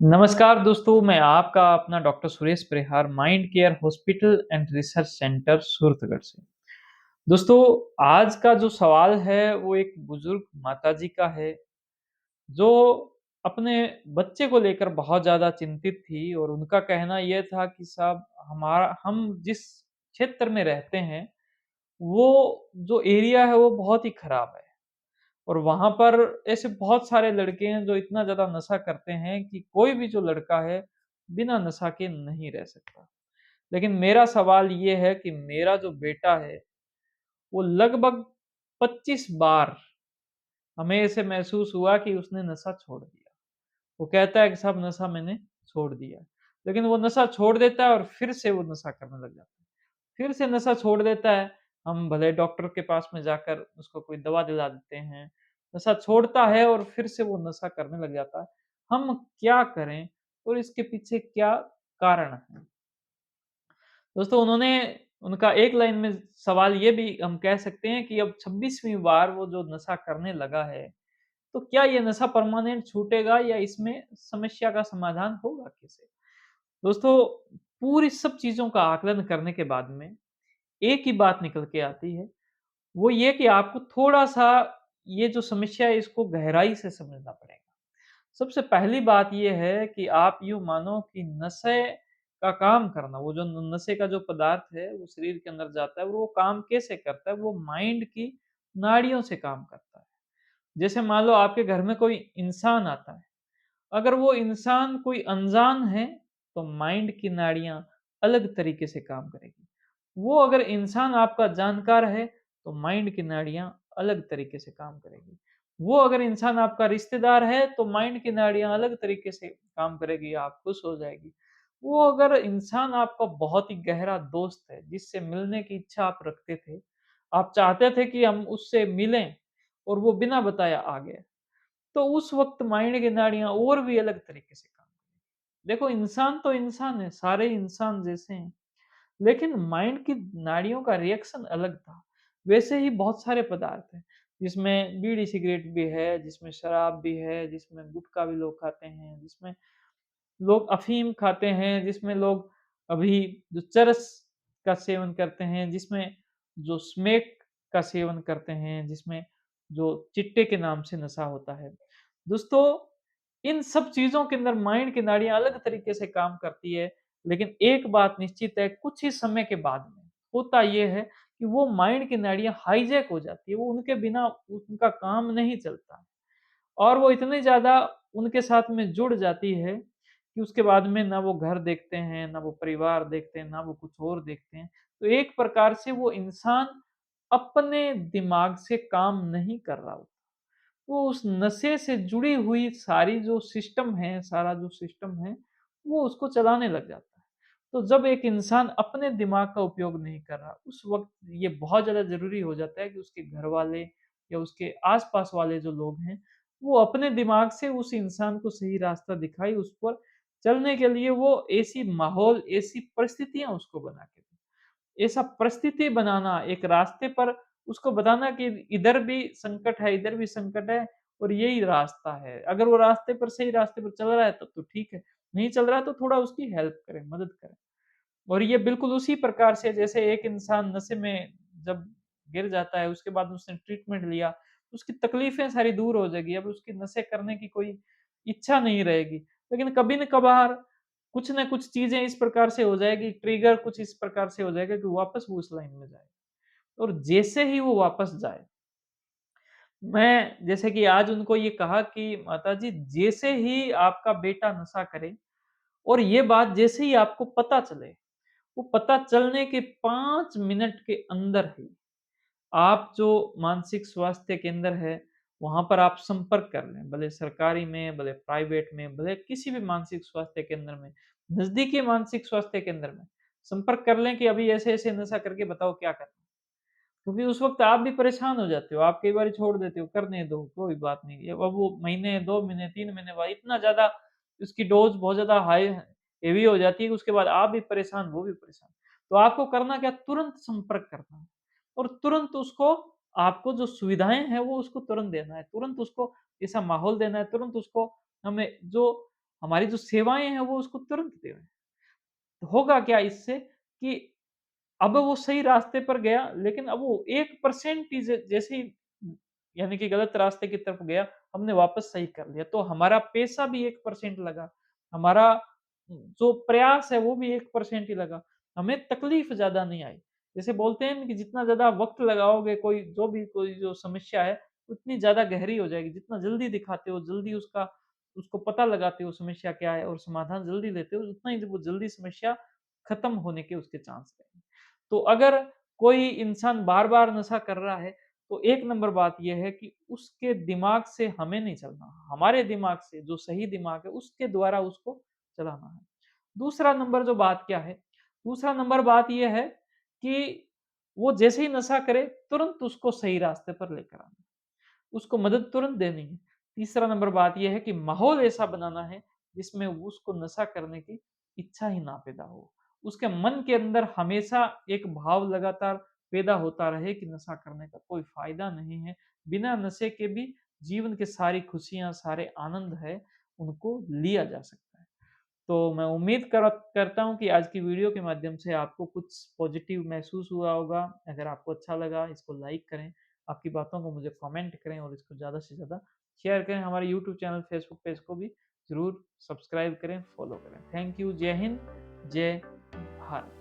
नमस्कार दोस्तों, मैं आपका अपना doctor Suresh Parihar mind care hospital and research centre Suratgarh से। दोस्तों, आज का जो सवाल है वो एक बुजुर्ग माताजी का है, जो अपने बच्चे को लेकर बहुत ज़्यादा चिंतित थी और उनका कहना ये था कि साहब हमारा हम जिस क्षेत्र में रहते हैं, वो जो एरिया है वो बहुत ही खराब है। और वहाँ पर ऐसे बहुत सारे लड़के हैं जो इतना ज़्यादा नशा करते हैं कि कोई भी जो लड़का है, बिना नशा के नहीं रह सकता। लेकिन मेरा सवाल ये है कि मेरा जो बेटा है, वो लगभग 25 बार हमें ऐसे महसूस हुआ कि उसने नशा छोड़ दिया। वो कहता है कि साहब नशा मैंने छोड़ दिया। लेकिन वो नशा छोड़ देता है और फिर से वो नशा करने लग जाता है। फिर से नशा छोड़ देता है, हम भले डॉक्टर के पास में जाकर उसको कोई दवा दिला देते हैं, नशा छोड़ता है और फिर से वो नशा करने लग जाता है। हम क्या करें और इसके पीछे क्या कारण है? दोस्तों उन्होंने उनका एक लाइन में सवाल ये भी हम कह सकते हैं कि अब 26वीं बार वो जो नशा करने लगा है, तो क्या ये नशा परमानेंट छूटेगा या इसमें समस्या का समाधान होगा कैसे? दोस्तों, पूरी सब चीज़ों का आकलन करने के बाद में एक ही बात निकल के आती है, वो ये कि आपको थोड़ा-सा ये जो समस्या है इसको गहराई से समझना पड़ेगा। सबसे पहली बात ये है कि आप यूँ मानो कि नशे का काम करना, वो जो न नशे का जो पदार्थ है वो शरीर के अंदर जाता है, वो काम कैसे करता है? वो माइंड की नाड़ियों से काम करता है। जैसे मान लो आपके घर में कोई इंसान आता है, अगर वो इंसान कोई अनजान है, तो माइंड की नाड़ियाँ अलग तरीके से काम करेगी। वो अगर इंसान आपका जानकार है, तो माइंड की नाड़ियाँ अलग तरीके से काम करेगी। वो अगर इंसान आपका रिश्तेदार है, तो माइंड की नाड़ियाँ अलग तरीके से काम करेगी, आप खुश हो जाएगी। वो अगर इंसान आपका बहुत ही गहरा दोस्त है, जिससे मिलने की इच्छा आप रखते थे, आप चाहते थे कि हम उससे मिलें और वो बिना बताए आ गया, तो उस वक़्त माइंड की नाड़ियाँ और भी अलग तरीके से काम करेंगी। देखो इंसान तो इंसान है, सारे इंसान जैसे हैं, लेकिन माइंड की नाड़ियों का रिएक्शन अलग था। वैसे ही बहुत सारे पदार्थ हैं, जिसमें बीड़ी सिगरेट भी है, जिसमें शराब भी है, जिसमें गुटखा भी लोग खाते हैं, जिसमें लोग अफ़ीम खाते हैं, जिसमें लोग अभी जो चरस का सेवन करते हैं, जिसमें जो स्मेक का सेवन करते हैं, जिसमें जो चिट्टे के नाम से नशा होता है। दोस्तों, इन सब चीज़ों के अंदर माइंड की नाड़ियाँ अलग तरीके से काम करती है, लेकिन एक बात निश्चित है, कुछ ही समय के बाद में होता ये है कि वो माइंड की नाड़ियाँ हाइजैक हो जाती है, वो उनके बिना उनका काम नहीं चलता। और वो इतनी ज़्यादा उनके साथ में जुड़ जाती है कि उसके बाद में ना वो घर देखते हैं, ना वो परिवार देखते हैं, ना वो कुछ और देखते हैं। तो एक प्रकार से वो इंसान अपने दिमाग से काम नहीं कर रहा होता। वो उस नशे से जुड़ी हुई सारी जो सिस्टम है, सारा जो सिस्टम है, वो उसको चलाने लग जाता है। तो जब एक इंसान अपने दिमाग का उपयोग नहीं कर रहा, उस वक़्त ये बहुत ज़्यादा ज़रूरी हो जाता है कि उसके घरवाले या उसके आस-पास वाले जो लोग हैं, वो अपने दिमाग से उस इंसान को सही रास्ता दिखाएँ, उस पर चलने के लिए वो ऐसी माहौल, ऐसी परिस्थितियाँ उसको बना के दें। ऐसा परिस्थिति बनाना, एक रास्ते पर उसको बताना कि इधर भी संकट है, इधर भी संकट है और यही रास्ता है। अगर वो रास्ते पर सही रास्ते पर चल रहा है तब तो ठीक है, नहीं चल रहा है तो थोड़ा उसकी हेल्प करें, मदद करें। और ये बिल्कुल उसी प्रकार से जैसे एक इंसान नशे में जब गिर जाता है, उसके बाद उसने ट्रीटमेंट लिया, उसकी तकलीफ़ें सारी दूर हो जाएगी, अब उसकी नशे करने की कोई इच्छा नहीं रहेगी। लेकिन कभी न कभार कुछ न कुछ चीज़ें इस प्रकार से हो जाएगी, ट्रिगर कुछ इस प्रकार से हो जाएगा कि वापस वो उस लाइन में जाएगा। और जैसे ही वो वापस जाए, मैं जैसे कि आज उनको ये कहा कि माताजी जैसे ही आपका बेटा नशा करे और ये बात जैसे ही आपको पता चले, वो पता चलने के 5 मिनट के अंदर ही आप जो मानसिक स्वास्थ्य केंद्र है, वहाँ पर आप संपर्क कर लें, भले सरकारी में, भले प्राइवेट में, भले किसी भी मानसिक स्वास्थ्य केंद्र में, नज़दीकी मानसिक स्वास्थ्य केंद्र में, संपर्क कर लें कि अभी ऐसे-ऐसे नशा करके बताओ क्या करना है? क्योंकि उस वक़्त आप भी परेशान हो जाते हो, आप कई बारी छोड़ देते हो, करने दो, कोई बात नहीं। अब वो महीने, 2 महीने, 3 महीने बाद इतना ज़्यादा उसकी डोज़ बहुत ज़्यादा हाई हेवी हो जाती है कि उसके बाद आप भी परेशान, वो भी परेशान। तो आपको करना क्या तुरंत संपर्क करना है और तुरंत उसको आपको जो सुविधाएँ हैं वो उसको तुरंत देना है, तुरंत उसको ऐसा माहौल देना है, तुरंत उसको हमें जो हमारी जो सेवाएँ हैं वो उसको तुरंत दे रहे हैं। तो होगा क्या इससे कि अब वो सही रास्ते पर गया, लेकिन अब वो 1% ही जैसे ही यानी कि गलत रास्ते की तरफ गया, हमने वापस सही कर लिया। तो हमारा पैसा भी 1% लगा, हमारा जो प्रयास है वो भी 1% ही लगा, हमें तकलीफ ज़्यादा नहीं आई। जैसे बोलते हैं ना कि जितना ज़्यादा वक़्त लगाओगे कोई जो समस्या है, उतनी ज़्यादा गहरी हो जाएगी। जितना जल्दी दिखाते हो, जल्दी उसको पता लगाते हो समस्या क्या है और समाधान जल्दी देते हो, उतना ही वो जल्दी समस्या खत्म होने के उसके चांस रहेंगे। तो अगर कोई इंसान बार-बार नशा कर रहा है, तो एक नंबर बात ये है कि उसके दिमाग से हमें नहीं चलना, हमारे दिमाग से जो सही दिमाग है उसके द्वारा उसको चलाना है। दूसरा नंबर जो बात क्या है, दूसरा नंबर बात ये है कि वो जैसे ही नशा करे, तुरंत उसको सही रास्ते पर लेकर आना। उसको मदद तुरंत देनी है। तीसरा नंबर बात ये है कि माहौल ऐसा बनाना है, जिसमें उसको नशा करने की इच्छा ही ना पैदा हो। उसके मन के अंदर हमेशा एक भाव लगातार पैदा होता रहे कि नशा करने का कोई फ़ायदा नहीं है। बिना नशे के भी जीवन की सारी खुशियाँ, सारे आनंद है, उनको लिया जा सकता है। तो मैं उम्मीद करता हूँ कि आज की वीडियो के माध्यम से आपको कुछ पॉजिटिव महसूस हुआ होगा। अगर आपको अच्छा लगा इसको लाइक करें, आपकी बातों को मुझे कमेंट करें और इसको ज़्यादा से ज़्यादा शेयर करें। हमारे यूट्यूब चैनल, फेसबुक पेज को भी ज़रूर सब्सक्राइब करें, फॉलो करें। Thank you. जय हिंद, जय भारत।